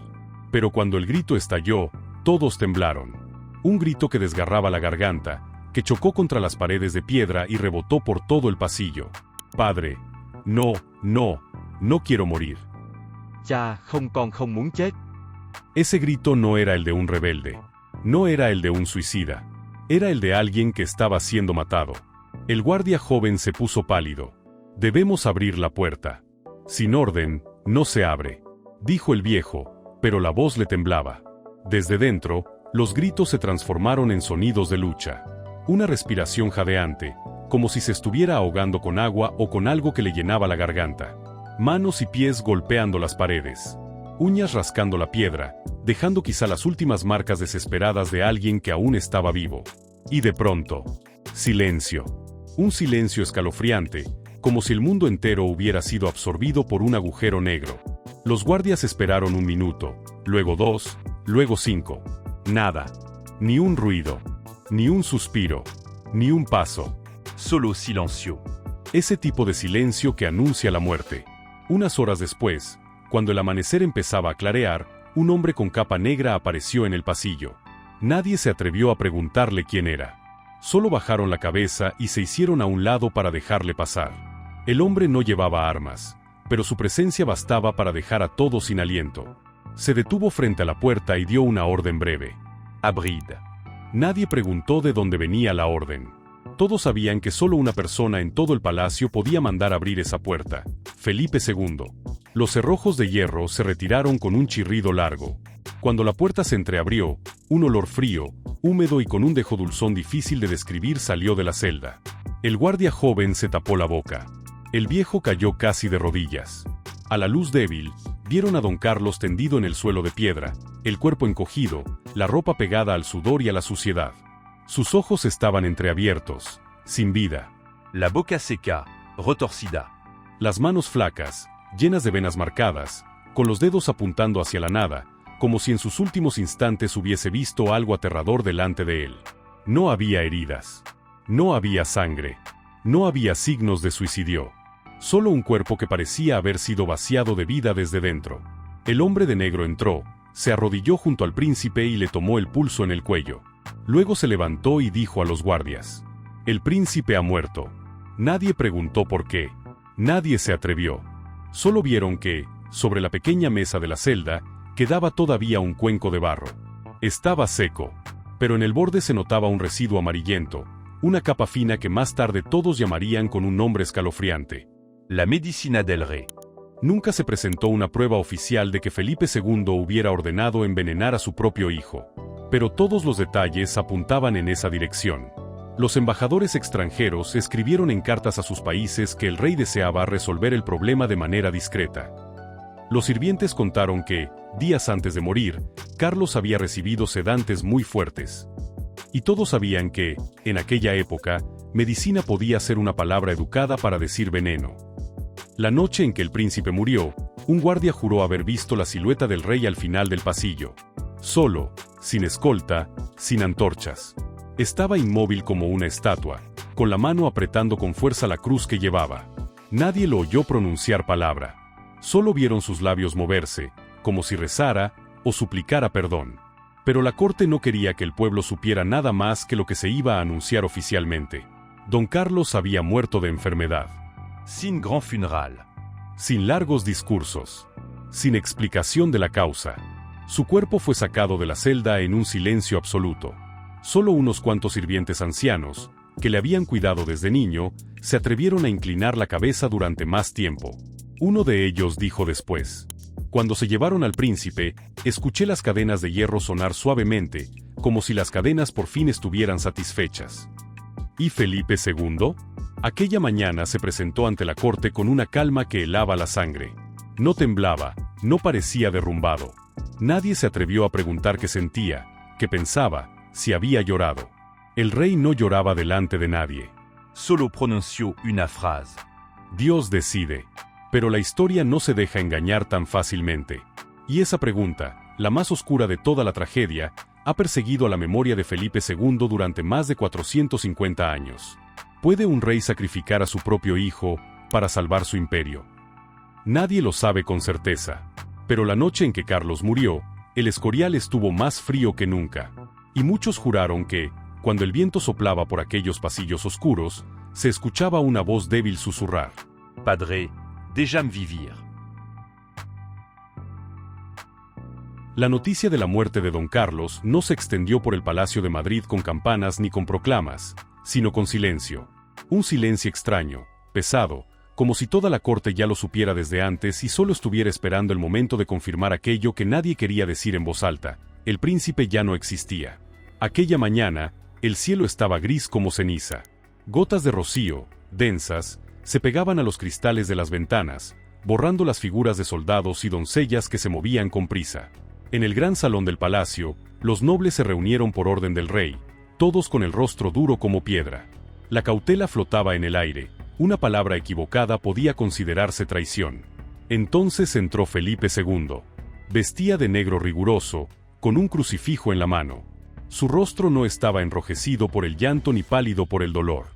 Pero cuando el grito estalló, todos temblaron. Un grito que desgarraba la garganta, que chocó contra las paredes de piedra y rebotó por todo el pasillo. Padre, no, No, no quiero morir. Cha, con không muốn chết. Ese grito no era el de un rebelde. No era el de un suicida. Era el de alguien que estaba siendo matado. El guardia joven se puso pálido. Debemos abrir la puerta. Sin orden, no se abre, dijo el viejo, pero la voz le temblaba. Desde dentro, los gritos se transformaron en sonidos de lucha. Una respiración jadeante, como si se estuviera ahogando con agua o con algo que le llenaba la garganta. Manos y pies golpeando las paredes. Uñas rascando la piedra, dejando quizá las últimas marcas desesperadas de alguien que aún estaba vivo. Y de pronto, silencio. Un silencio escalofriante, como si el mundo entero hubiera sido absorbido por un agujero negro. Los guardias esperaron 1 minuto, luego 2, luego 5. Nada. Ni un ruido. Ni un suspiro. Ni un paso. Solo silencio. Ese tipo de silencio que anuncia la muerte. Unas horas después, cuando el amanecer empezaba a clarear, un hombre con capa negra apareció en el pasillo. Nadie se atrevió a preguntarle quién era. Solo bajaron la cabeza y se hicieron a un lado para dejarle pasar. El hombre no llevaba armas, pero su presencia bastaba para dejar a todos sin aliento. Se detuvo frente a la puerta y dio una orden breve. Abrid. Nadie preguntó de dónde venía la orden. Todos sabían que solo una persona en todo el palacio podía mandar abrir esa puerta: Felipe II. Los cerrojos de hierro se retiraron con un chirrido largo. Cuando la puerta se entreabrió, un olor frío, húmedo y con un dejo dulzón difícil de describir salió de la celda. El guardia joven se tapó la boca. El viejo cayó casi de rodillas. A la luz débil, vieron a don Carlos tendido en el suelo de piedra, el cuerpo encogido, la ropa pegada al sudor y a la suciedad. Sus ojos estaban entreabiertos, sin vida. La boca seca, retorcida. Las manos flacas, llenas de venas marcadas, con los dedos apuntando hacia la nada, como si en sus últimos instantes hubiese visto algo aterrador delante de él. No había heridas. No había sangre. No había signos de suicidio. Solo un cuerpo que parecía haber sido vaciado de vida desde dentro. El hombre de negro entró, se arrodilló junto al príncipe y le tomó el pulso en el cuello. Luego se levantó y dijo a los guardias: «El príncipe ha muerto». Nadie preguntó por qué. Nadie se atrevió. Solo vieron que, sobre la pequeña mesa de la celda, quedaba todavía un cuenco de barro. Estaba seco, pero en el borde se notaba un residuo amarillento, una capa fina que más tarde todos llamarían con un nombre escalofriante: la medicina del rey. Nunca se presentó una prueba oficial de que Felipe II hubiera ordenado envenenar a su propio hijo, pero todos los detalles apuntaban en esa dirección. Los embajadores extranjeros escribieron en cartas a sus países que el rey deseaba resolver el problema de manera discreta. Los sirvientes contaron que, días antes de morir, Carlos había recibido sedantes muy fuertes. Y todos sabían que, en aquella época, medicina podía ser una palabra educada para decir veneno. La noche en que el príncipe murió, un guardia juró haber visto la silueta del rey al final del pasillo. Solo, sin escolta, sin antorchas. Estaba inmóvil como una estatua, con la mano apretando con fuerza la cruz que llevaba. Nadie lo oyó pronunciar palabra. Solo vieron sus labios moverse, como si rezara o suplicara perdón. Pero la corte no quería que el pueblo supiera nada más que lo que se iba a anunciar oficialmente. Don Carlos había muerto de enfermedad. Sin grand funeral. Sin largos discursos. Sin explicación de la causa. Su cuerpo fue sacado de la celda en un silencio absoluto. Solo unos cuantos sirvientes ancianos, que le habían cuidado desde niño, se atrevieron a inclinar la cabeza durante más tiempo. Uno de ellos dijo después: «Cuando se llevaron al príncipe, escuché las cadenas de hierro sonar suavemente, como si las cadenas por fin estuvieran satisfechas». ¿Y Felipe II? Aquella mañana se presentó ante la corte con una calma que helaba la sangre. No temblaba, no parecía derrumbado. Nadie se atrevió a preguntar qué sentía, qué pensaba, si había llorado. El rey no lloraba delante de nadie. Solo pronunció una frase. Dios decide. Pero la historia no se deja engañar tan fácilmente. Y esa pregunta, la más oscura de toda la tragedia, ha perseguido a la memoria de Felipe II durante más de 450 años. ¿Puede un rey sacrificar a su propio hijo para salvar su imperio? Nadie lo sabe con certeza. Pero la noche en que Carlos murió, el Escorial estuvo más frío que nunca. Y muchos juraron que, cuando el viento soplaba por aquellos pasillos oscuros, se escuchaba una voz débil susurrar: Padre, déjà me vivir. La noticia de la muerte de don Carlos no se extendió por el Palacio de Madrid con campanas ni con proclamas, sino con silencio. Un silencio extraño, pesado, como si toda la corte ya lo supiera desde antes y solo estuviera esperando el momento de confirmar aquello que nadie quería decir en voz alta: el príncipe ya no existía. Aquella mañana, el cielo estaba gris como ceniza. Gotas de rocío, densas, se pegaban a los cristales de las ventanas, borrando las figuras de soldados y doncellas que se movían con prisa. En el gran salón del palacio, los nobles se reunieron por orden del rey, todos con el rostro duro como piedra. La cautela flotaba en el aire, una palabra equivocada podía considerarse traición. Entonces entró Felipe II. Vestía de negro riguroso, con un crucifijo en la mano. Su rostro no estaba enrojecido por el llanto ni pálido por el dolor.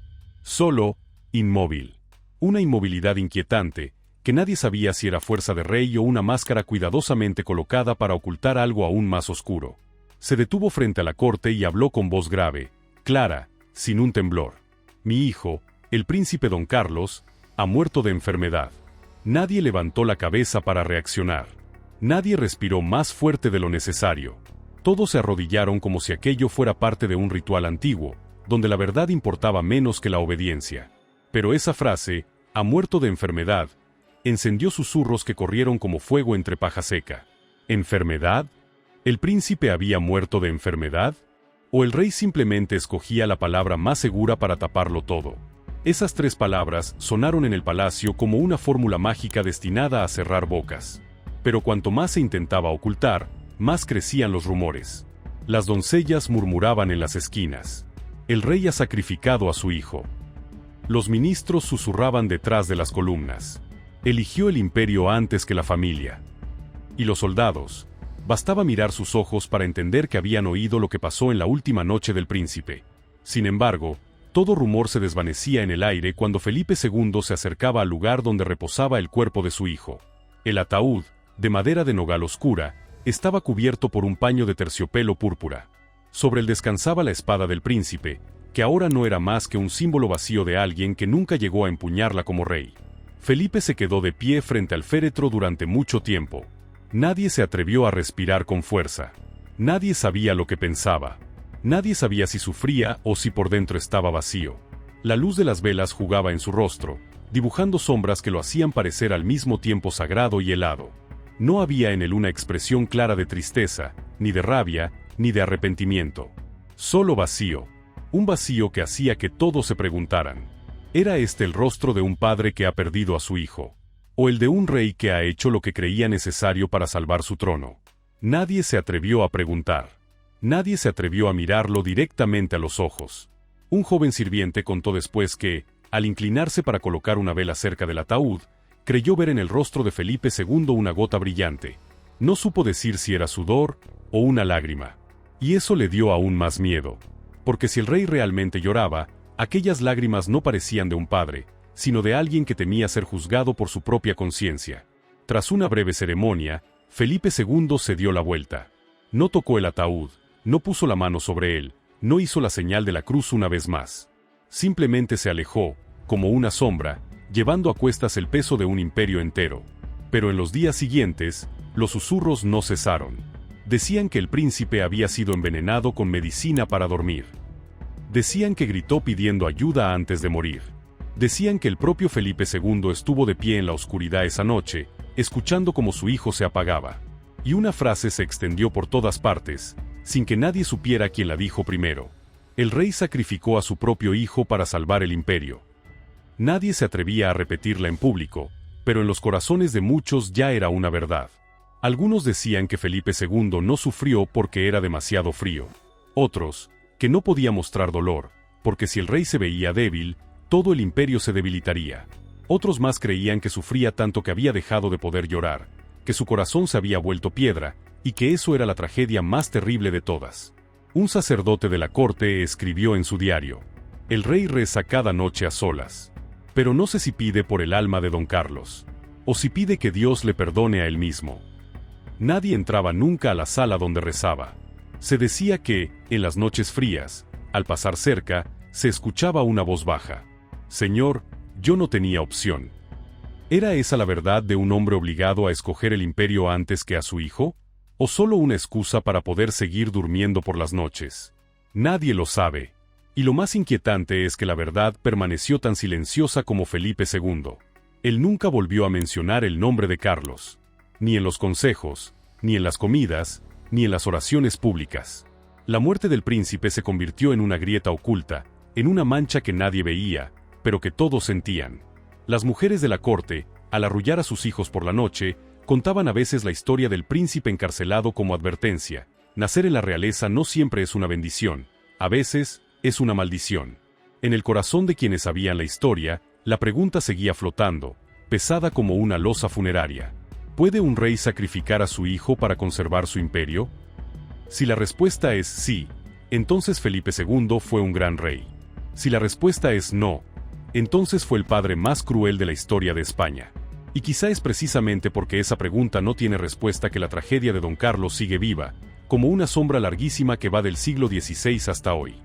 Solo, inmóvil. Una inmovilidad inquietante, que nadie sabía si era fuerza de rey o una máscara cuidadosamente colocada para ocultar algo aún más oscuro. Se detuvo frente a la corte y habló con voz grave, clara, sin un temblor. Mi hijo, el príncipe don Carlos, ha muerto de enfermedad. Nadie levantó la cabeza para reaccionar. Nadie respiró más fuerte de lo necesario. Todos se arrodillaron como si aquello fuera parte de un ritual antiguo, donde la verdad importaba menos que la obediencia. Pero esa frase, ha muerto de enfermedad, encendió susurros que corrieron como fuego entre paja seca. ¿Enfermedad? ¿El príncipe había muerto de enfermedad? ¿O el rey simplemente escogía la palabra más segura para taparlo todo? Esas tres palabras sonaron en el palacio como una fórmula mágica destinada a cerrar bocas. Pero cuanto más se intentaba ocultar, más crecían los rumores. Las doncellas murmuraban en las esquinas. El rey ha sacrificado a su hijo. Los ministros susurraban detrás de las columnas. Eligió el imperio antes que la familia. Y los soldados, bastaba mirar sus ojos para entender que habían oído lo que pasó en la última noche del príncipe. Sin embargo, todo rumor se desvanecía en el aire cuando Felipe II se acercaba al lugar donde reposaba el cuerpo de su hijo. El ataúd, de madera de nogal oscura, estaba cubierto por un paño de terciopelo púrpura. Sobre él descansaba la espada del príncipe, que ahora no era más que un símbolo vacío de alguien que nunca llegó a empuñarla como rey. Felipe se quedó de pie frente al féretro durante mucho tiempo. Nadie se atrevió a respirar con fuerza. Nadie sabía lo que pensaba. Nadie sabía si sufría o si por dentro estaba vacío. La luz de las velas jugaba en su rostro, dibujando sombras que lo hacían parecer al mismo tiempo sagrado y helado. No había en él una expresión clara de tristeza, ni de rabia, ni de arrepentimiento. Solo vacío. Un vacío que hacía que todos se preguntaran: ¿era este el rostro de un padre que ha perdido a su hijo? ¿O el de un rey que ha hecho lo que creía necesario para salvar su trono? Nadie se atrevió a preguntar. Nadie se atrevió a mirarlo directamente a los ojos. Un joven sirviente contó después que, al inclinarse para colocar una vela cerca del ataúd, creyó ver en el rostro de Felipe II una gota brillante. No supo decir si era sudor o una lágrima. Y eso le dio aún más miedo. Porque si el rey realmente lloraba, aquellas lágrimas no parecían de un padre, sino de alguien que temía ser juzgado por su propia conciencia. Tras una breve ceremonia, Felipe II se dio la vuelta. No tocó el ataúd, no puso la mano sobre él, no hizo la señal de la cruz una vez más. Simplemente se alejó, como una sombra, llevando a cuestas el peso de un imperio entero. Pero en los días siguientes, los susurros no cesaron. Decían que el príncipe había sido envenenado con medicina para dormir. Decían que gritó pidiendo ayuda antes de morir. Decían que el propio Felipe II estuvo de pie en la oscuridad esa noche, escuchando cómo su hijo se apagaba. Y una frase se extendió por todas partes, sin que nadie supiera quién la dijo primero. El rey sacrificó a su propio hijo para salvar el imperio. Nadie se atrevía a repetirla en público, pero en los corazones de muchos ya era una verdad. Algunos decían que Felipe II no sufrió porque era demasiado frío. Otros, que no podía mostrar dolor, porque si el rey se veía débil, todo el imperio se debilitaría. Otros más creían que sufría tanto que había dejado de poder llorar, que su corazón se había vuelto piedra, y que eso era la tragedia más terrible de todas. Un sacerdote de la corte escribió en su diario: el rey reza cada noche a solas. Pero no sé si pide por el alma de don Carlos, o si pide que Dios le perdone a él mismo. Nadie entraba nunca a la sala donde rezaba. Se decía que, en las noches frías, al pasar cerca, se escuchaba una voz baja: Señor, yo no tenía opción. ¿Era esa la verdad de un hombre obligado a escoger el imperio antes que a su hijo? ¿O solo una excusa para poder seguir durmiendo por las noches? Nadie lo sabe. Y lo más inquietante es que la verdad permaneció tan silenciosa como Felipe II. Él nunca volvió a mencionar el nombre de Carlos. Ni en los consejos, ni en las comidas, ni en las oraciones públicas. La muerte del príncipe se convirtió en una grieta oculta, en una mancha que nadie veía, pero que todos sentían. Las mujeres de la corte, al arrullar a sus hijos por la noche, contaban a veces la historia del príncipe encarcelado como advertencia. Nacer en la realeza no siempre es una bendición, a veces es una maldición. En el corazón de quienes sabían la historia, la pregunta seguía flotando, pesada como una losa funeraria. ¿Puede un rey sacrificar a su hijo para conservar su imperio? Si la respuesta es sí, entonces Felipe II fue un gran rey. Si la respuesta es no, entonces fue el padre más cruel de la historia de España. Y quizá es precisamente porque esa pregunta no tiene respuesta que la tragedia de Don Carlos sigue viva, como una sombra larguísima que va del siglo XVI hasta hoy.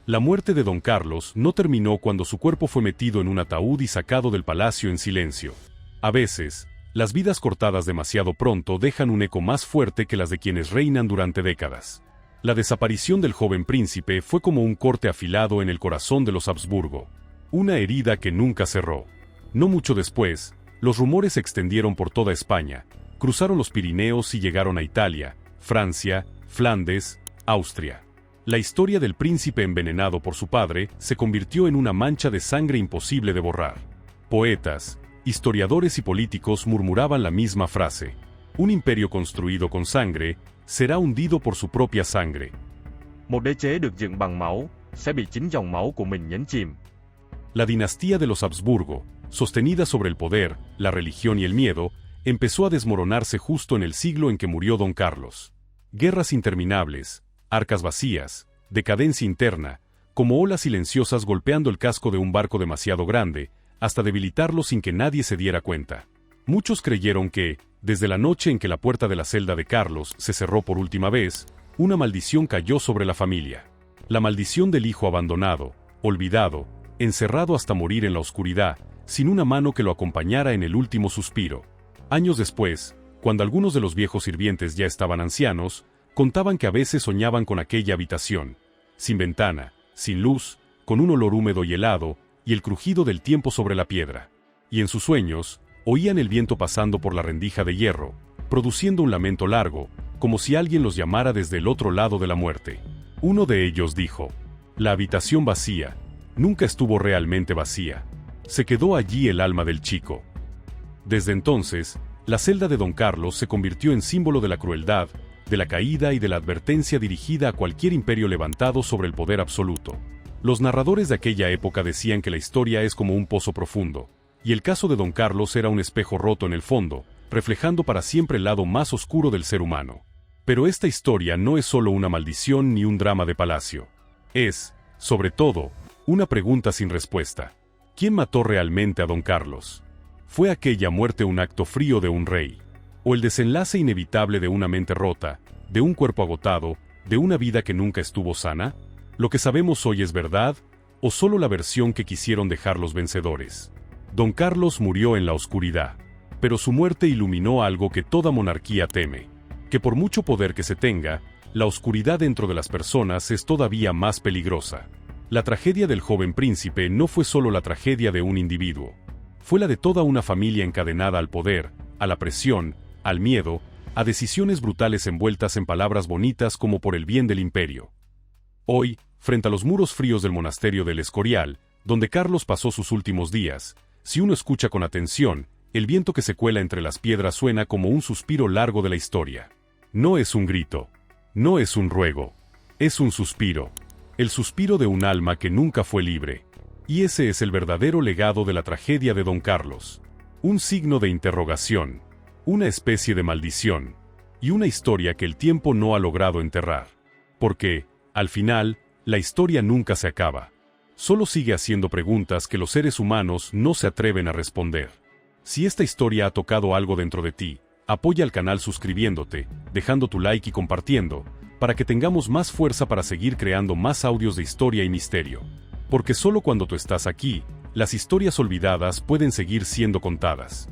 La muerte de Don Carlos no terminó cuando su cuerpo fue metido en un ataúd y sacado del palacio en silencio. A veces, las vidas cortadas demasiado pronto dejan un eco más fuerte que las de quienes reinan durante décadas. La desaparición del joven príncipe fue como un corte afilado en el corazón de los Habsburgo. Una herida que nunca cerró. No mucho después, los rumores se extendieron por toda España, cruzaron los Pirineos y llegaron a Italia, Francia, Flandes, Austria. La historia del príncipe envenenado por su padre se convirtió en una mancha de sangre imposible de borrar. Poetas, historiadores y políticos murmuraban la misma frase: un imperio construido con sangre será hundido por su propia sangre. Một đế chế được dựng bằng máu sẽ bị chính dòng máu của mình nhấn chìm. La dinastía de los Habsburgo, sostenida sobre el poder, la religión y el miedo, empezó a desmoronarse justo en el siglo en que murió Don Carlos. Guerras interminables, arcas vacías, decadencia interna, como olas silenciosas golpeando el casco de un barco demasiado grande, hasta debilitarlo sin que nadie se diera cuenta. Muchos creyeron que, desde la noche en que la puerta de la celda de Carlos se cerró por última vez, una maldición cayó sobre la familia. La maldición del hijo abandonado, olvidado, encerrado hasta morir en la oscuridad, sin una mano que lo acompañara en el último suspiro. Años después, cuando algunos de los viejos sirvientes ya estaban ancianos, contaban que a veces soñaban con aquella habitación, sin ventana, sin luz, con un olor húmedo y helado, y el crujido del tiempo sobre la piedra. Y en sus sueños, oían el viento pasando por la rendija de hierro, produciendo un lamento largo, como si alguien los llamara desde el otro lado de la muerte. Uno de ellos dijo: la habitación vacía, nunca estuvo realmente vacía. Se quedó allí el alma del chico. Desde entonces, la celda de Don Carlos se convirtió en símbolo de la crueldad, de la caída y de la advertencia dirigida a cualquier imperio levantado sobre el poder absoluto. Los narradores de aquella época decían que la historia es como un pozo profundo, y el caso de Don Carlos era un espejo roto en el fondo, reflejando para siempre el lado más oscuro del ser humano. Pero esta historia no es solo una maldición ni un drama de palacio. Es, sobre todo, una pregunta sin respuesta. ¿Quién mató realmente a Don Carlos? ¿Fue aquella muerte un acto frío de un rey? ¿O el desenlace inevitable de una mente rota, de un cuerpo agotado, de una vida que nunca estuvo sana? ¿Lo que sabemos hoy es verdad, o solo la versión que quisieron dejar los vencedores? Don Carlos murió en la oscuridad, pero su muerte iluminó algo que toda monarquía teme: que por mucho poder que se tenga, la oscuridad dentro de las personas es todavía más peligrosa. La tragedia del joven príncipe no fue solo la tragedia de un individuo. Fue la de toda una familia encadenada al poder, a la presión, al miedo, a decisiones brutales envueltas en palabras bonitas como por el bien del imperio. Hoy, frente a los muros fríos del monasterio del Escorial, donde Carlos pasó sus últimos días, si uno escucha con atención, el viento que se cuela entre las piedras suena como un suspiro largo de la historia. No es un grito, no es un ruego, es un suspiro. El suspiro de un alma que nunca fue libre. Y ese es el verdadero legado de la tragedia de Don Carlos. Un signo de interrogación, una especie de maldición, y una historia que el tiempo no ha logrado enterrar. Porque, al final, la historia nunca se acaba. Solo sigue haciendo preguntas que los seres humanos no se atreven a responder. Si esta historia ha tocado algo dentro de ti, apoya al canal suscribiéndote, dejando tu like y compartiendo, para que tengamos más fuerza para seguir creando más audios de historia y misterio. Porque solo cuando tú estás aquí, Las historias olvidadas pueden seguir siendo contadas.